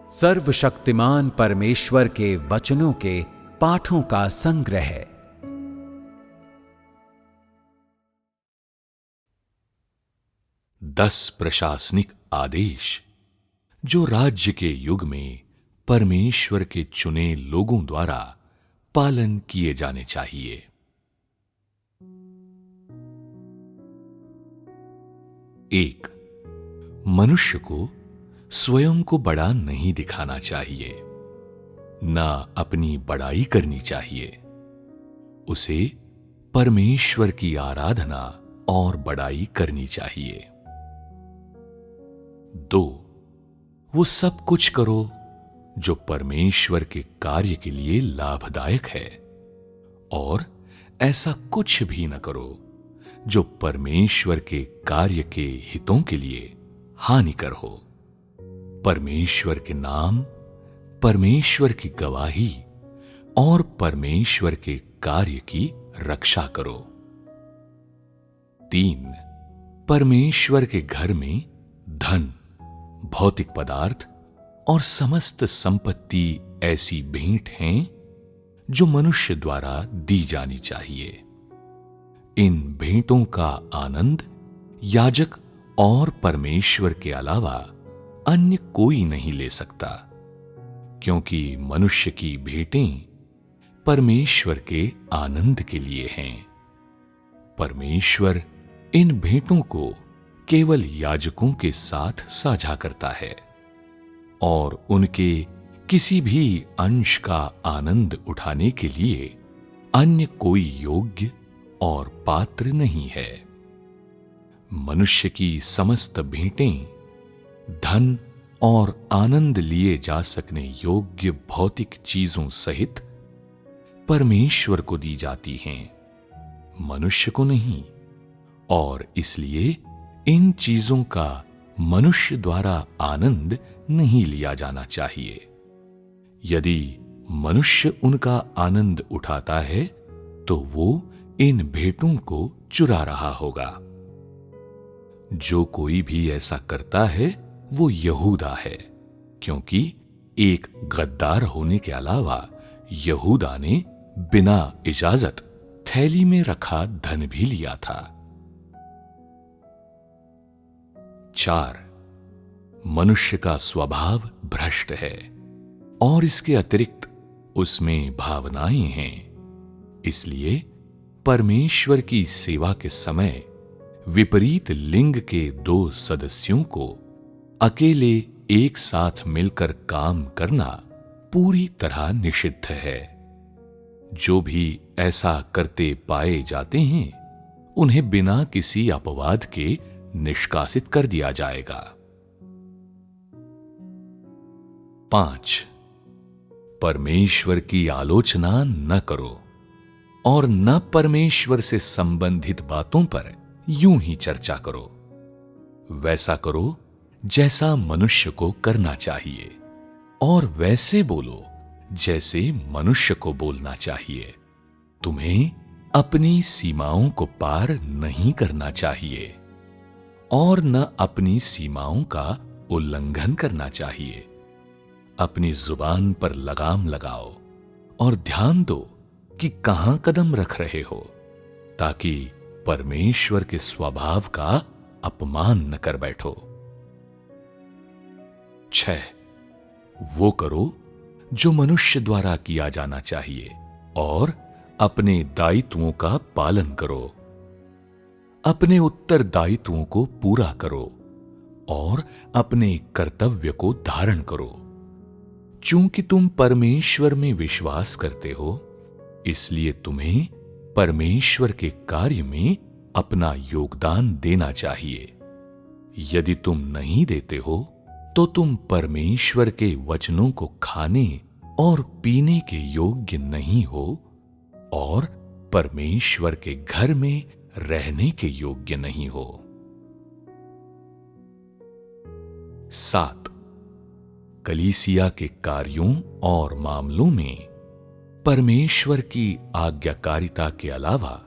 सर्वशक्तिमान परमेश्वर के वचनों के पाठों का संग्रह। 10 प्रशासनिक आदेश जो राज्य के युग में परमेश्वर के चुने लोगों द्वारा पालन किए जाने चाहिए। 1. मनुष्य को स्वयं को बड़ा नहीं दिखाना चाहिए, ना अपनी बड़ाई करनी चाहिए। उसे परमेश्वर की आराधना और बड़ाई करनी चाहिए। 2. वो सब कुछ करो जो परमेश्वर के कार्य के लिए लाभदायक है, और ऐसा कुछ भी न करो जो परमेश्वर के कार्य के हितों के लिए हानिकर हो। परमेश्वर के नाम, परमेश्वर की गवाही और परमेश्वर के कार्य की रक्षा करो। 3. परमेश्वर के घर में धन, भौतिक पदार्थ और समस्त संपत्ति ऐसी भेंट हैं जो मनुष्य द्वारा दी जानी चाहिए। इन भेंटों का आनंद याजक और परमेश्वर के अलावा अन्य कोई नहीं ले सकता, क्योंकि मनुष्य की भेंटें परमेश्वर के आनंद के लिए हैं। परमेश्वर इन भेंटों को केवल याजकों के साथ साझा करता है, और उनके किसी भी अंश का आनंद उठाने के लिए अन्य कोई योग्य और पात्र नहीं है। मनुष्य की समस्त भेंटें धन और आनंद लिए जा सकने योग्य भौतिक चीजों सहित परमेश्वर को दी जाती हैं, मनुष्य को नहीं, और इसलिए इन चीजों का मनुष्य द्वारा आनंद नहीं लिया जाना चाहिए। यदि मनुष्य उनका आनंद उठाता है तो वो इन भेंटों को चुरा रहा होगा। जो कोई भी ऐसा करता है वो यहूदा है, क्योंकि एक गद्दार होने के अलावा यहूदा ने बिना इजाजत थैली में रखा धन भी लिया था। 4. मनुष्य का स्वभाव भ्रष्ट है, और इसके अतिरिक्त उसमें भावनाएं हैं। इसलिए परमेश्वर की सेवा के समय विपरीत लिंग के 2 सदस्यों को अकेले एक साथ मिलकर काम करना पूरी तरह निषिद्ध है। जो भी ऐसा करते पाए जाते हैं उन्हें बिना किसी अपवाद के निष्कासित कर दिया जाएगा। 5. परमेश्वर की आलोचना न करो, और न परमेश्वर से संबंधित बातों पर यूं ही चर्चा करो। वैसा करो जैसा मनुष्य को करना चाहिए, और वैसे बोलो जैसे मनुष्य को बोलना चाहिए। तुम्हें अपनी सीमाओं को पार नहीं करना चाहिए, और न अपनी सीमाओं का उल्लंघन करना चाहिए। अपनी जुबान पर लगाम लगाओ और ध्यान दो कि कहां कदम रख रहे हो, ताकि परमेश्वर के स्वभाव का अपमान न कर बैठो। 6. वो करो जो मनुष्य द्वारा किया जाना चाहिए, और अपने दायित्वों का पालन करो। अपने उत्तरदायित्वों को पूरा करो और अपने कर्तव्य को धारण करो। चूंकि तुम परमेश्वर में विश्वास करते हो, इसलिए तुम्हें परमेश्वर के कार्य में अपना योगदान देना चाहिए। यदि तुम नहीं देते हो तो तुम परमेश्वर के वचनों को खाने और पीने के योग्य नहीं हो, और परमेश्वर के घर में रहने के योग्य नहीं हो। 7. कलीसिया के कार्यों और मामलों में परमेश्वर की आज्ञाकारिता के अलावा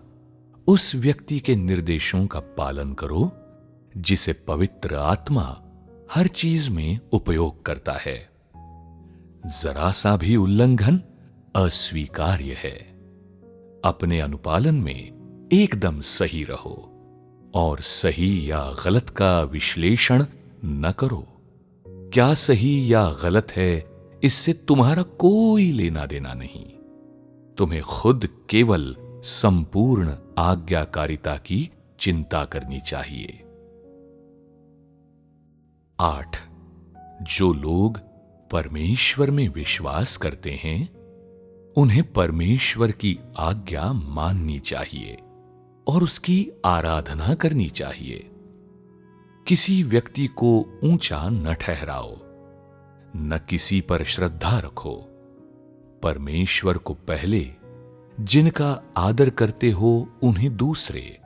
उस व्यक्ति के निर्देशों का पालन करो जिसे पवित्र आत्मा हर चीज में उपयोग करता है। जरा सा भी उल्लंघन अस्वीकार्य है। अपने अनुपालन में एकदम सही रहो और सही या गलत का विश्लेषण न करो। क्या सही या गलत है, इससे तुम्हारा कोई लेना देना नहीं। तुम्हें खुद केवल संपूर्ण आज्ञाकारिता की चिंता करनी चाहिए। 8. जो लोग परमेश्वर में विश्वास करते हैं, उन्हें परमेश्वर की आज्ञा माननी चाहिए और उसकी आराधना करनी चाहिए। किसी व्यक्ति को ऊंचा न ठहराओ, न किसी पर श्रद्धा रखो। परमेश्वर को पहले, जिनका आदर करते हो उन्हें दूसरे,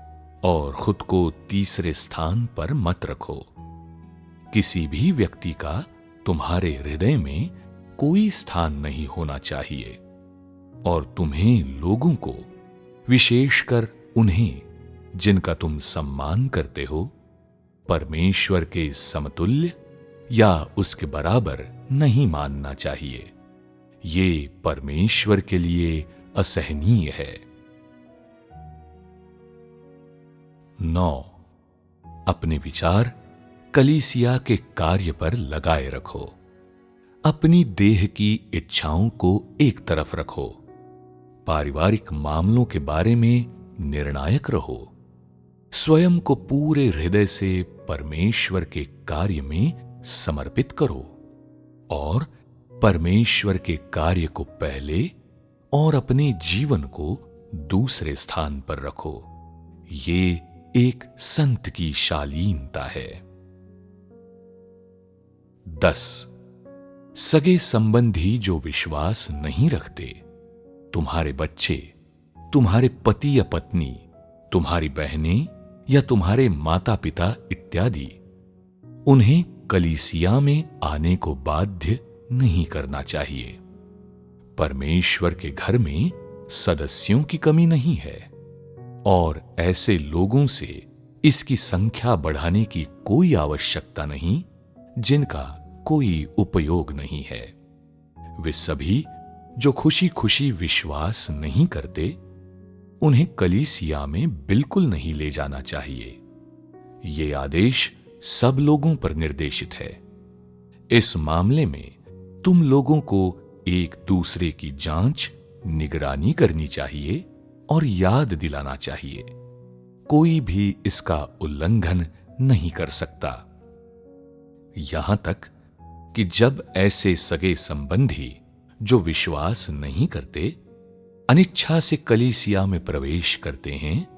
और खुद को तीसरे स्थान पर मत रखो। किसी भी व्यक्ति का तुम्हारे हृदय में कोई स्थान नहीं होना चाहिए, और तुम्हें लोगों को, विशेषकर उन्हें जिनका तुम सम्मान करते हो, परमेश्वर के समतुल्य या उसके बराबर नहीं मानना चाहिए। ये परमेश्वर के लिए असहनीय है। 9. अपने विचार कलीसिया के कार्य पर लगाए रखो। अपनी देह की इच्छाओं को एक तरफ रखो। पारिवारिक मामलों के बारे में निर्णायक रहो। स्वयं को पूरे हृदय से परमेश्वर के कार्य में समर्पित करो और परमेश्वर के कार्य को पहले और अपने जीवन को दूसरे स्थान पर रखो। ये एक संत की शालीनता है। 10. सगे संबंधी जो विश्वास नहीं रखते, तुम्हारे बच्चे, तुम्हारे पति या पत्नी, तुम्हारी बहनें या तुम्हारे माता पिता इत्यादि, उन्हें कलीसिया में आने को बाध्य नहीं करना चाहिए। परमेश्वर के घर में सदस्यों की कमी नहीं है और ऐसे लोगों से इसकी संख्या बढ़ाने की कोई आवश्यकता नहीं जिनका कोई उपयोग नहीं है। वे सभी जो खुशी खुशी विश्वास नहीं करते, उन्हें कलीसिया में बिल्कुल नहीं ले जाना चाहिए। ये आदेश सब लोगों पर निर्देशित है। इस मामले में तुम लोगों को एक दूसरे की जांच, निगरानी करनी चाहिए और याद दिलाना चाहिए। कोई भी इसका उल्लंघन नहीं कर सकता। यहां तक कि जब ऐसे सगे संबंधी जो विश्वास नहीं करते अनिच्छा से कलीसिया में प्रवेश करते हैं,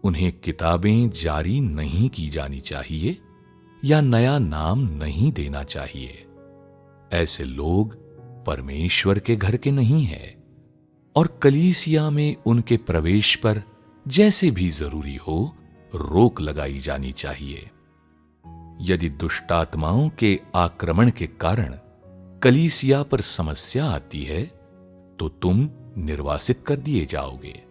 उन्हें किताबें जारी नहीं की जानी चाहिए या नया नाम नहीं देना चाहिए। ऐसे लोग परमेश्वर के घर के नहीं हैं और कलीसिया में उनके प्रवेश पर जैसे भी जरूरी हो रोक लगाई जानी चाहिए। यदि दुष्टात्माओं के आक्रमण के कारण कलीसिया पर समस्या आती है, तो तुम निर्वासित कर दिए जाओगे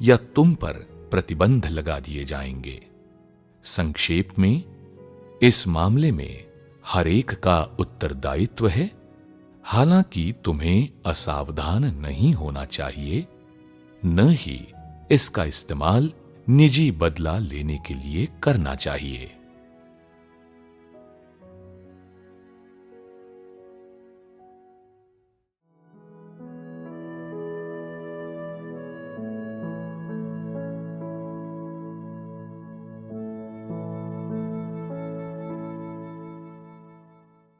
या तुम पर प्रतिबंध लगा दिए जाएंगे। संक्षेप में, इस मामले में हर एक का उत्तरदायित्व है। हालांकि तुम्हें असावधान नहीं होना चाहिए, न ही इसका इस्तेमाल निजी बदला लेने के लिए करना चाहिए।